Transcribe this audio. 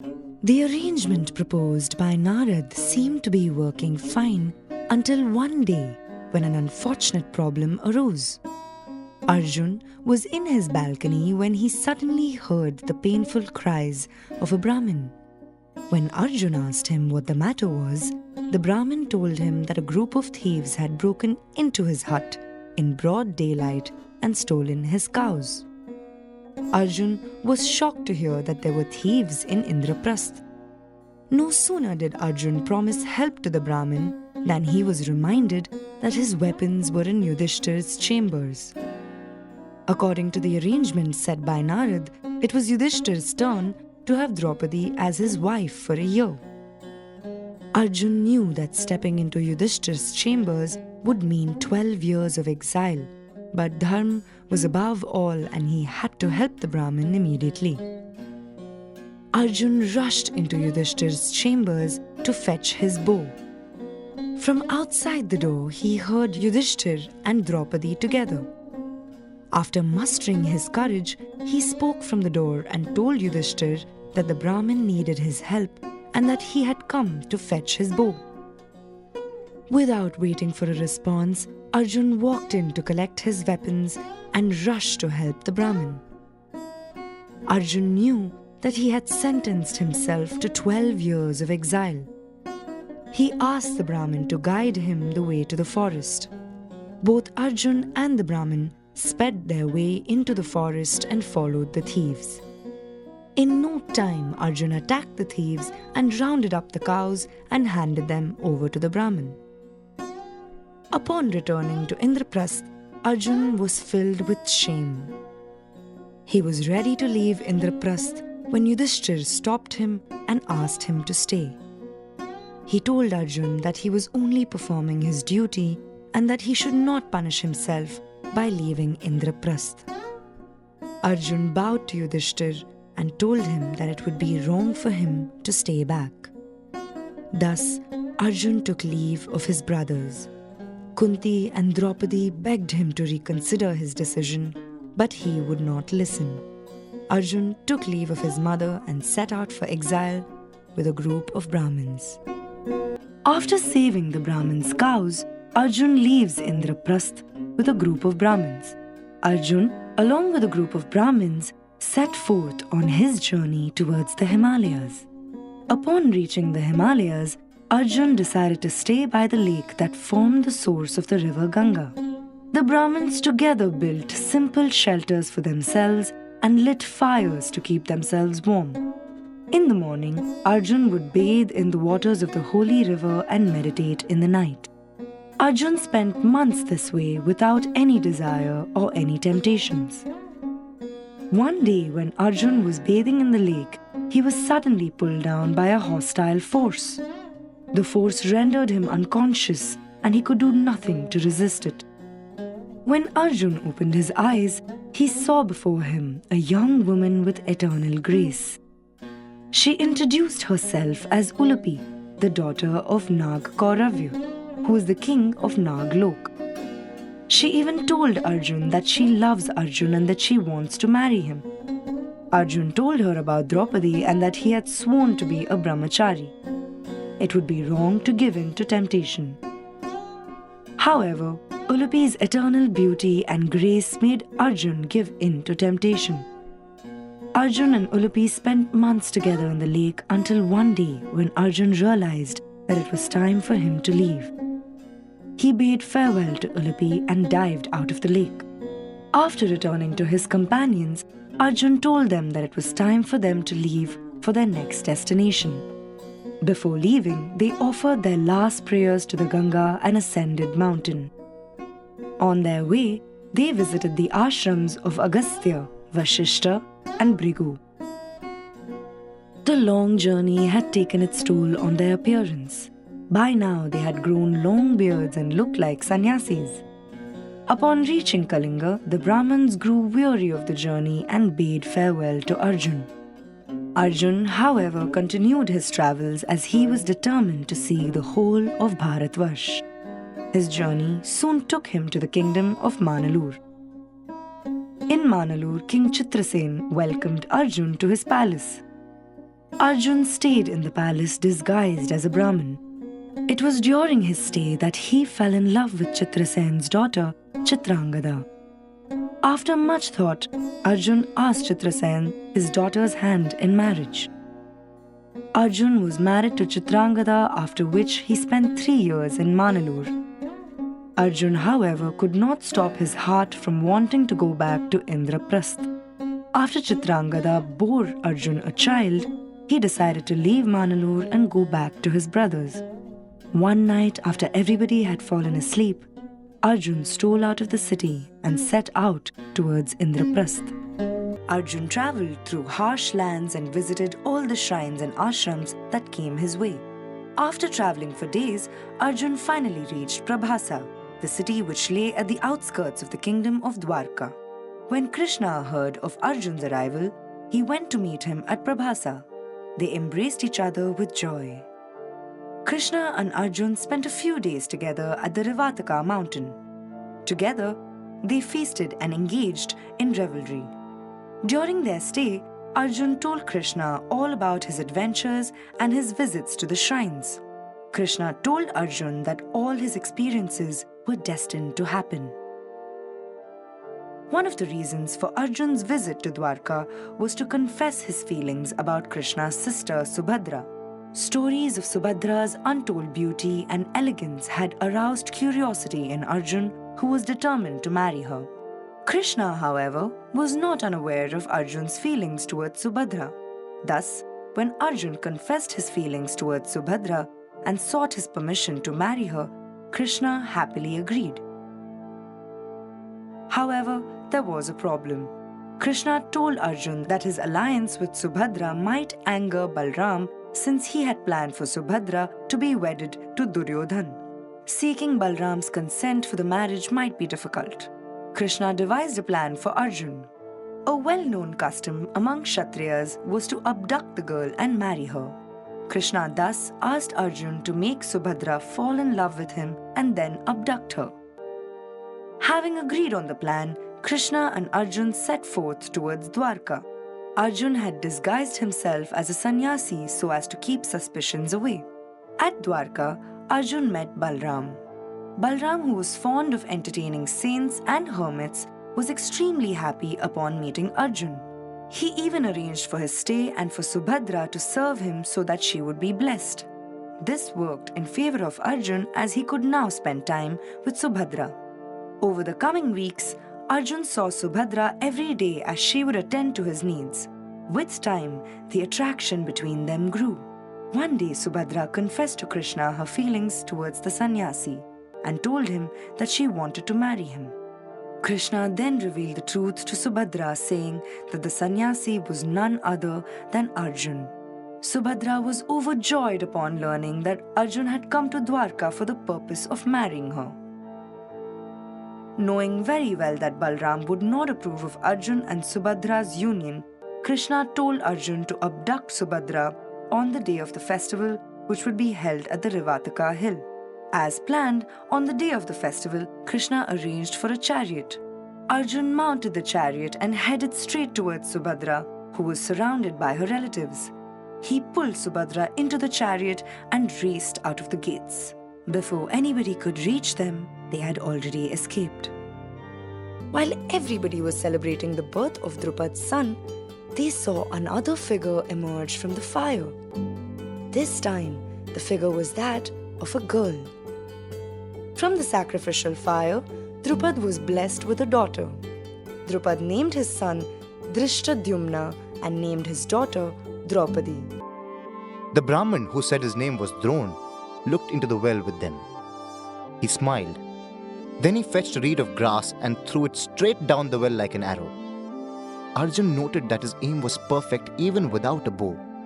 The arrangement proposed by Narad seemed to be working fine until one day when an unfortunate problem arose. Arjun was in his balcony when he suddenly heard the painful cries of a Brahmin. When Arjun asked him what the matter was, the Brahmin told him that a group of thieves had broken into his hut in broad daylight and stolen his cows. Arjun was shocked to hear that there were thieves in Indraprasth. No sooner did Arjun promise help to the Brahmin than he was reminded that his weapons were in Yudhishthir's chambers. According to the arrangement set by Narad, it was Yudhishthir's turn to have Draupadi as his wife for a year. Arjun knew that stepping into Yudhishthir's chambers would mean 12 years of exile, but Dharma was above all and he had to help the Brahmin immediately. Arjun rushed into Yudhishthir's chambers to fetch his bow. From outside the door, he heard Yudhishthir and Draupadi together. After mustering his courage, he spoke from the door and told Yudhishthir that the Brahmin needed his help and that he had come to fetch his bow. Without waiting for a response, Arjun walked in to collect his weapons and rushed to help the Brahmin. Arjun knew that he had sentenced himself to 12 years of exile. He asked the Brahmin to guide him the way to the forest. Both Arjun and the Brahmin sped their way into the forest and followed the thieves. In no time, Arjun attacked the thieves and rounded up the cows and handed them over to the Brahmin. Upon returning to Indraprasth, Arjun was filled with shame. He was ready to leave Indraprasth when Yudhishthir stopped him and asked him to stay. He told Arjun that he was only performing his duty and that he should not punish himself by leaving Indraprasth. Arjun bowed to Yudhishthir and told him that it would be wrong for him to stay back. Thus, Arjun took leave of his brothers. Kunti and Draupadi begged him to reconsider his decision, but he would not listen. Arjun took leave of his mother and set out for exile with a group of Brahmins. After saving the Brahmins' cows, Arjun leaves Indraprasth with a group of Brahmins. Arjun, along with a group of Brahmins, set forth on his journey towards the Himalayas. Upon reaching the Himalayas, Arjun decided to stay by the lake that formed the source of the river Ganga. The Brahmins together built simple shelters for themselves and lit fires to keep themselves warm. In the morning, Arjun would bathe in the waters of the holy river and meditate in the night. Arjun spent months this way without any desire or any temptations. One day when Arjun was bathing in the lake, he was suddenly pulled down by a hostile force. The force rendered him unconscious and he could do nothing to resist it. When Arjun opened his eyes, he saw before him a young woman with eternal grace. She introduced herself as Ulupi, the daughter of Nag Kauravya, who is the king of Naglok. She even told Arjun that she loves Arjun and that she wants to marry him. Arjun told her about Draupadi and that he had sworn to be a brahmachari. It would be wrong to give in to temptation. However, Ulupi's eternal beauty and grace made Arjun give in to temptation. Arjun and Ulupi spent months together in the lake until one day when Arjun realized that it was time for him to leave. He bade farewell to Ulupi and dived out of the lake. After returning to his companions, Arjun told them that it was time for them to leave for their next destination. Before leaving, they offered their last prayers to the Ganga and ascended mountain. On their way, they visited the ashrams of Agastya, Vashishta, and Bhrigu. The long journey had taken its toll on their appearance. By now, they had grown long beards and looked like sannyasis. Upon reaching Kalinga, the Brahmins grew weary of the journey and bade farewell to Arjun. Arjun, however, continued his travels as he was determined to see the whole of Bharatvarsh. His journey soon took him to the kingdom of Manalur. In Manalur, King Chitrasen welcomed Arjun to his palace. Arjun stayed in the palace disguised as a Brahmin. It was during his stay that he fell in love with Chitrasen's daughter, Chitrangada. After much thought, Arjun asked Chitrasen his daughter's hand in marriage. Arjun was married to Chitrangada, after which he spent 3 years in Manalur. Arjun, however, could not stop his heart from wanting to go back to Indraprasth. After Chitrangada bore Arjun a child, he decided to leave Manalur and go back to his brothers. One night, after everybody had fallen asleep, Arjun stole out of the city and set out towards Indraprasth. Arjun travelled through harsh lands and visited all the shrines and ashrams that came his way. After travelling for days, Arjun finally reached Prabhasa, the city which lay at the outskirts of the kingdom of Dwarka. When Krishna heard of Arjun's arrival, he went to meet him at Prabhasa. They embraced each other with joy. Krishna and Arjun spent a few days together at the Rivataka mountain. Together, they feasted and engaged in revelry. During their stay, Arjun told Krishna all about his adventures and his visits to the shrines. Krishna told Arjun that all his experiences were destined to happen. One of the reasons for Arjun's visit to Dwarka was to confess his feelings about Krishna's sister Subhadra. Stories of Subhadra's untold beauty and elegance had aroused curiosity in Arjun, who was determined to marry her. Krishna, however, was not unaware of Arjun's feelings towards Subhadra. Thus, when Arjun confessed his feelings towards Subhadra and sought his permission to marry her, Krishna happily agreed. However, there was a problem. Krishna told Arjun that his alliance with Subhadra might anger Balram, since he had planned for Subhadra to be wedded to Duryodhan. Seeking Balram's consent for the marriage might be difficult. Krishna devised a plan for Arjun. A well-known custom among Kshatriyas was to abduct the girl and marry her. Krishna thus asked Arjun to make Subhadra fall in love with him and then abduct her. Having agreed on the plan, Krishna and Arjun set forth towards Dwarka. Arjun had disguised himself as a sannyasi so as to keep suspicions away. At Dwarka, Arjun met Balram. Balram, who was fond of entertaining saints and hermits, was extremely happy upon meeting Arjun. He even arranged for his stay and for Subhadra to serve him so that she would be blessed. This worked in favor of Arjun, as he could now spend time with Subhadra. Over the coming weeks, Arjun saw Subhadra every day as she would attend to his needs. With time, the attraction between them grew. One day, Subhadra confessed to Krishna her feelings towards the sannyasi and told him that she wanted to marry him. Krishna then revealed the truth to Subhadra, saying that the sannyasi was none other than Arjun. Subhadra was overjoyed upon learning that Arjun had come to Dwarka for the purpose of marrying her. Knowing very well that Balram would not approve of Arjun and Subhadra's union, Krishna told Arjun to abduct Subhadra on the day of the festival, which would be held at the Rivataka hill. As planned, on the day of the festival, Krishna arranged for a chariot. Arjun mounted the chariot and headed straight towards Subhadra, who was surrounded by her relatives. He pulled Subhadra into the chariot and raced out of the gates. Before anybody could reach them, they had already escaped. While everybody was celebrating the birth of Drupad's son, they saw another figure emerge from the fire. This time, the figure was that of a girl. From the sacrificial fire, Drupad was blessed with a daughter. Drupad named his son Drishtadyumna and named his daughter Draupadi. The Brahmin, who said his name was Dron, looked into the well with them. He smiled. Then he fetched a reed of grass and threw it straight down the well like an arrow. Arjun noted that his aim was perfect even without a bow.